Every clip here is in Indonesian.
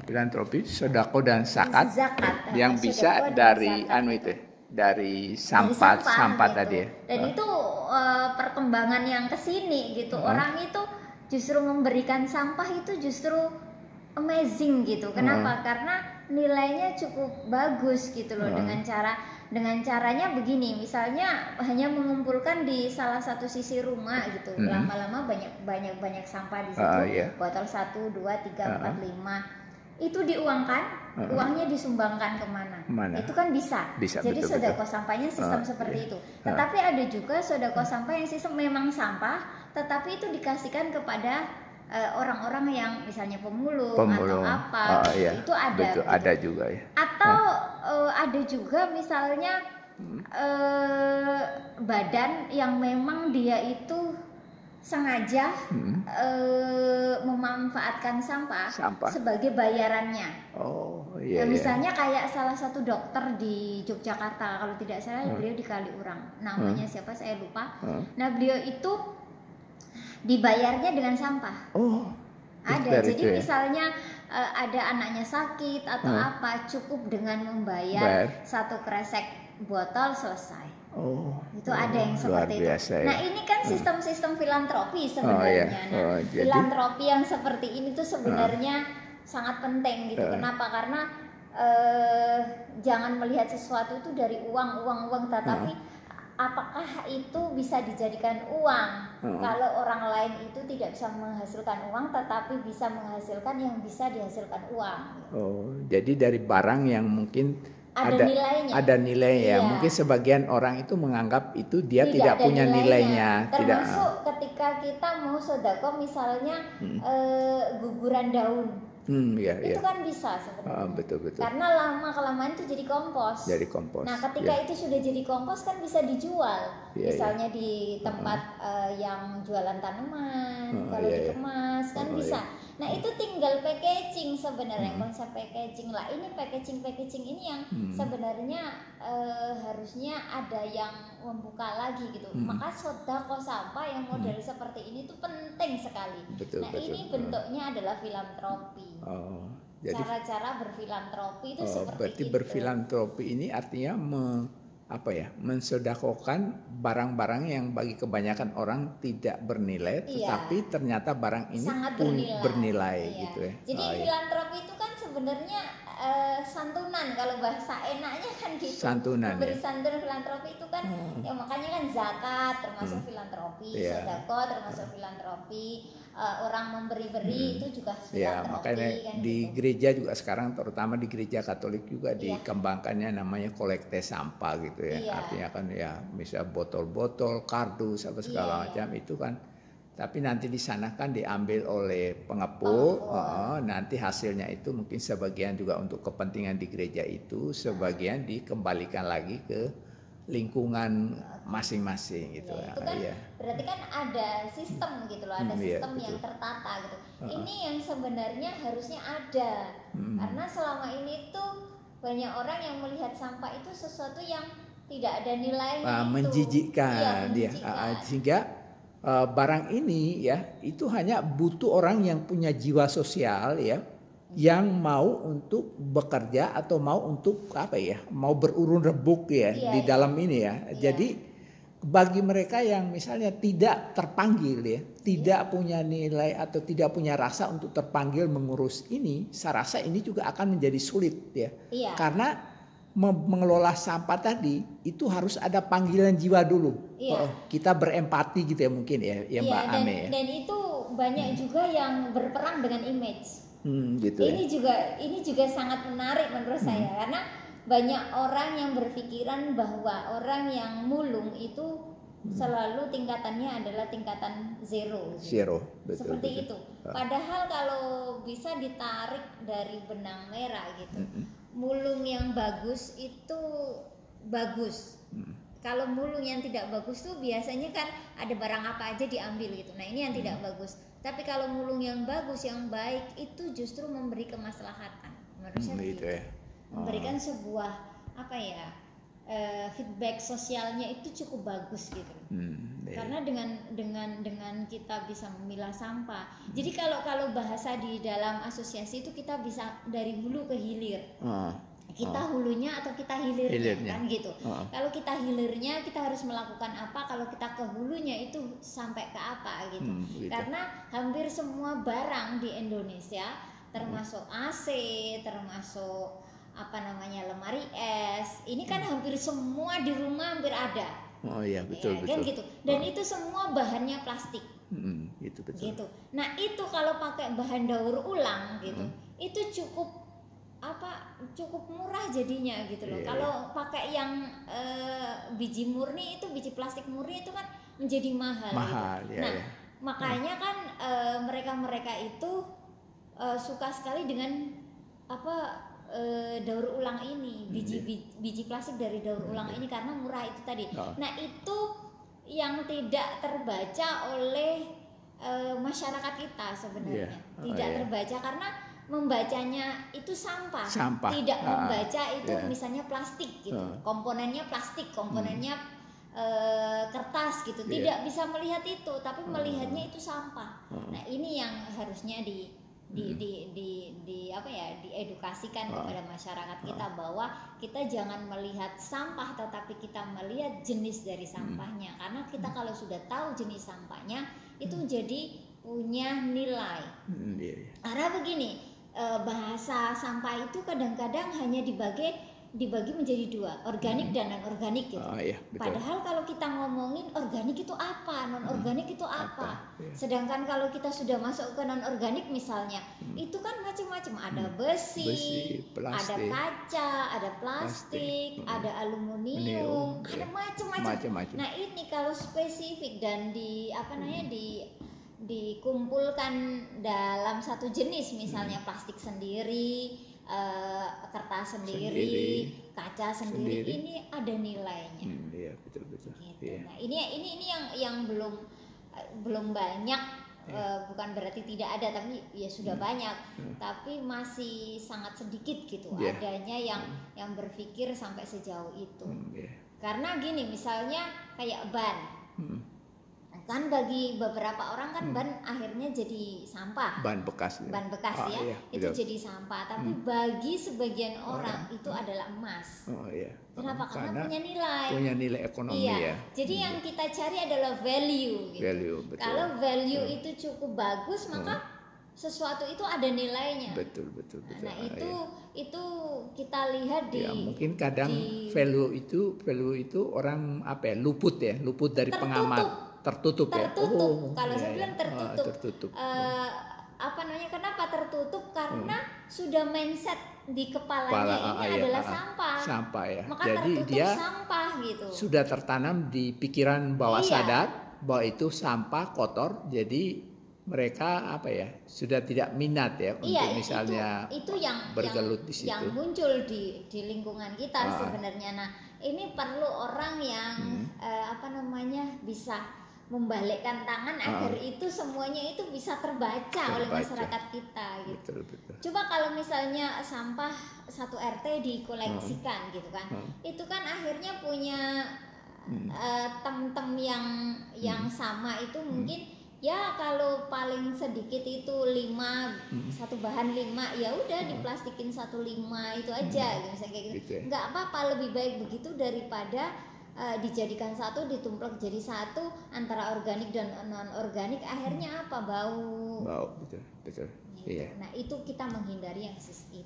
Filantropi, sodako dan zakat, Zakat, yang bisa sodako dan dari zakat dari sampah gitu. tadi. Dan itu perkembangan yang kesini gitu. Orang itu justru memberikan sampah itu justru amazing gitu. Kenapa? Karena nilainya cukup bagus gitu loh. Dengan caranya begini, misalnya hanya mengumpulkan di salah satu sisi rumah gitu. Lama-lama banyak sampah di situ. Botol 1, 2, 3, 4, 5 itu diuangkan, uangnya disumbangkan kemana? Itu kan bisa. Jadi sodako sampahnya sistem seperti itu. Tetapi ada juga sodako sampah yang sistem memang sampah, tetapi itu dikasihkan kepada orang-orang yang misalnya pemulung atau apa. Itu ada. Betul, gitu. Ada juga ya. Atau ada juga misalnya badan yang memang dia itu sengaja memanfaatkan sampah sebagai bayarannya. Misalnya kayak salah satu dokter di Yogyakarta, kalau tidak salah beliau di Kaliurang, namanya siapa saya lupa. Nah beliau itu dibayarnya dengan sampah. Ada. Jadi misalnya ada anaknya sakit atau apa, cukup dengan membayar satu kresek botol selesai. Itu ada yang seperti itu. Nah ini kan sistem-sistem filantropi sebenarnya. Filantropi yang seperti ini tuh sebenarnya sangat penting gitu. Kenapa? Karena jangan melihat sesuatu itu dari uang, tetapi apakah itu bisa dijadikan uang? Kalau orang lain itu tidak bisa menghasilkan uang, tetapi bisa menghasilkan yang bisa dihasilkan uang. Jadi dari barang yang mungkin ada nilainya. Mungkin sebagian orang itu menganggap itu dia tidak punya nilainya. Termasuk ketika kita mau sodako misalnya guguran daun. Itu kan bisa sebenarnya. Betul. Karena lama kelamaan itu jadi kompos. Nah, ketika itu sudah jadi kompos kan bisa dijual. Misalnya di tempat yang jualan tanaman, kalau dikemas kan bisa. Nah, itu tinggal packaging sebenarnya, konsep packaging lah. Ini packaging ini yang sebenarnya harusnya ada yang membuka lagi gitu. Maka sodako sampah yang model seperti ini tuh penting sekali. Ini bentuknya adalah filantropi. Jadi cara-cara berfilantropi itu seperti berarti itu. Berfilantropi ini artinya mensedekahkan barang-barang yang bagi kebanyakan orang tidak bernilai, tetapi ternyata barang ini sangat pun bernilai gitu ya. Jadi filantropi itu kan sebenarnya santunan, kalau bahasa enaknya kan gitu. Santunan. Memberi santunan filantropi itu kan ya makanya kan zakat termasuk filantropi, sedekah termasuk filantropi, orang memberi-beri itu juga filantropi. Makanya kan di gitu. gereja juga sekarang, terutama di gereja Katolik juga dikembangkannya namanya kolekte sampah gitu ya. Artinya kan ya misal botol-botol, kardus apa segala macam itu kan. Tapi nanti di sana kan diambil oleh pengepul, nanti hasilnya itu mungkin sebagian juga untuk kepentingan di gereja itu, sebagian dikembalikan lagi ke lingkungan masing-masing gitu. Itu kan berarti kan ada sistem gitu loh, ada sistem yang tertata gitu. Ini yang sebenarnya harusnya ada, karena selama ini tuh banyak orang yang melihat sampah itu sesuatu yang tidak ada nilainya, menjijikkan dia, sehingga barang ini ya itu hanya butuh orang yang punya jiwa sosial ya, yang mau untuk bekerja atau mau untuk mau berurun rebuk ya di dalam ini ya. Jadi bagi mereka yang misalnya tidak terpanggil ya, tidak punya nilai atau tidak punya rasa untuk terpanggil mengurus ini, saya rasa ini juga akan menjadi sulit ya. Karena mengelola sampah tadi itu harus ada panggilan jiwa dulu. Kita berempati gitu ya mungkin ya Mbak Ame. Dan itu banyak juga yang berperang dengan image. Gitu ini juga sangat menarik menurut saya, karena banyak orang yang berpikiran bahwa orang yang mulung itu selalu tingkatannya adalah tingkatan zero. Betul, seperti itu. Padahal kalau bisa ditarik dari benang merah gitu, mulung yang bagus itu bagus. Kalau mulung yang tidak bagus tuh biasanya kan ada barang apa aja diambil gitu. Nah ini yang tidak bagus. Tapi kalau mulung yang bagus, yang baik itu justru memberi kemaslahatan. Menurut saya begitu. Memberikan sebuah feedback sosialnya itu cukup bagus gitu. Karena dengan kita bisa memilah sampah. Jadi kalau bahasa di dalam asosiasi itu kita bisa dari hulu ke hilir. Kita hulunya atau kita hilirnya. Kan gitu. Kalau kita hilirnya kita harus melakukan apa, kalau kita ke hulunya itu sampai ke apa gitu. Gitu. Karena hampir semua barang di Indonesia termasuk AC, termasuk apa namanya lemari es, ini kan hampir semua di rumah hampir ada. Oh iya, betul, ya, betul. Kan gitu. Dan itu semua bahannya plastik. Gitu, betul. Gitu. Nah itu kalau pakai bahan daur ulang gitu, itu cukup murah jadinya gitu loh. Kalau pakai yang biji murni itu, biji plastik murni itu kan menjadi mahal. Gitu. Nah makanya kan mereka itu suka sekali dengan daur ulang ini, biji plastik dari daur ulang ini karena murah itu tadi. Nah itu yang tidak terbaca oleh masyarakat kita sebenarnya, tidak terbaca karena membacanya itu sampah. Tidak membaca itu misalnya plastik gitu, komponennya plastik, komponennya kertas gitu, tidak bisa melihat itu, tapi melihatnya itu sampah. Nah ini yang harusnya diedukasikan kepada masyarakat kita, bahwa kita jangan melihat sampah tetapi kita melihat jenis dari sampahnya, karena kita kalau sudah tahu jenis sampahnya itu jadi punya nilai. Karena begini, bahasa sampah itu kadang-kadang hanya dibagi menjadi dua, organik dan non organik gitu. Padahal kalau kita ngomongin organik itu apa, non organik itu apa. Sedangkan kalau kita sudah masuk ke non organik misalnya, itu kan macam-macam, ada besi, ada kaca, ada plastik, ada aluminium, ada macam-macam. Nah ini kalau spesifik dan dikumpulkan dalam satu jenis, misalnya plastik sendiri, kertas sendiri, kaca sendiri, ini ada nilainya. Iya, betul. Gitu. Nah, ini yang belum banyak, bukan berarti tidak ada, tapi ya sudah banyak, tapi masih sangat sedikit gitu adanya yang berpikir sampai sejauh itu. Karena gini, misalnya kayak ban. Kan bagi beberapa orang kan ban akhirnya jadi sampah, ban bekas ya, itu jadi sampah, tapi bagi sebagian orang itu adalah emas. Kenapa? Karena punya nilai ekonomi. Jadi yang kita cari adalah value gitu. Kalau value itu cukup bagus, maka sesuatu itu ada nilainya. Betul. Nah itu kita lihat mungkin kadang value itu orang luput dari pengamat. Tertutup. Kalau saya bilang tertutup. Kenapa tertutup? Karena sudah mindset di kepalanya ini adalah sampah ya. Maka jadi dia sampah gitu. Sudah tertanam di pikiran bawah sadar bahwa itu sampah kotor. Jadi mereka sudah tidak minat untuk misalnya itu yang bergelut di situ. Yang muncul di lingkungan kita sebenarnya. Nah ini perlu orang yang bisa membalikkan tangan agar itu semuanya itu bisa terbaca oleh masyarakat kita gitu. Betul. Coba kalau misalnya sampah satu RT dikoleksikan gitu kan, itu kan akhirnya punya tem-tem yang sama itu mungkin ya kalau paling sedikit itu 5, satu bahan 5, ya udah diplastikin 1 5 itu aja gitu, misalnya kayak gitu. Nggak apa-apa, lebih baik begitu daripada dijadikan satu, ditumplek jadi satu antara organik dan non organik, akhirnya apa, bau betul gitu. Iya. Nah itu kita menghindari yang itu.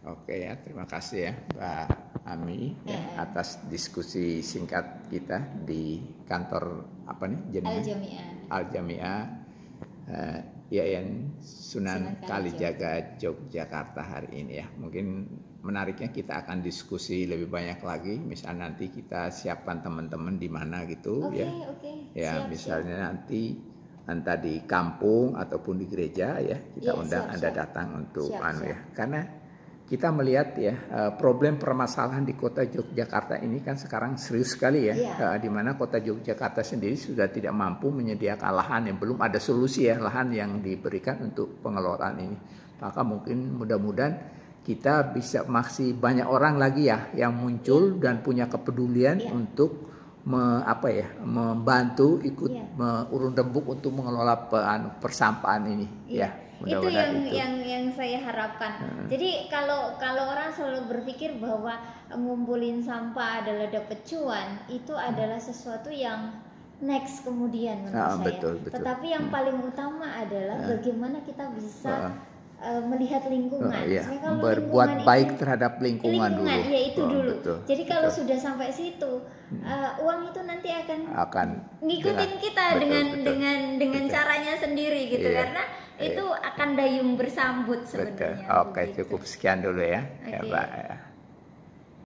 Oke ya, terima kasih ya Mbak Ami atas diskusi singkat kita di kantor Al-Jami'ah IAIN Sunan Kalijaga Yogyakarta hari ini ya. Mungkin menariknya kita akan diskusi lebih banyak lagi, misalnya nanti kita siapkan teman-teman di mana gitu. Siap, misalnya nanti entah di kampung ataupun di gereja ya, kita undang Anda datang untuk karena kita melihat problem permasalahan di kota Yogyakarta ini kan sekarang serius sekali di mana kota Yogyakarta sendiri sudah tidak mampu menyediakan lahan, yang belum ada solusi lahan yang diberikan untuk pengelolaan ini. Maka mungkin mudah-mudahan kita bisa masih banyak orang lagi ya yang muncul dan punya kepedulian untuk membantu ikut urun rembuk untuk mengelola persampahan ini ya. Itu yang saya harapkan. Jadi kalau orang selalu berpikir bahwa ngumpulin sampah adalah dapat cuan, itu adalah sesuatu yang next kemudian menurut saya. Betul. Tetapi yang paling utama adalah bagaimana kita bisa melihat lingkungan, berbuat baik terhadap lingkungan dulu. Ya itu dulu. Betul, jadi kalau sudah sampai situ, uang itu nanti akan ngikutin kita dengan caranya sendiri gitu, karena itu akan dayung bersambut sebenarnya. Oke, cukup sekian dulu ya. Ya, Mbak.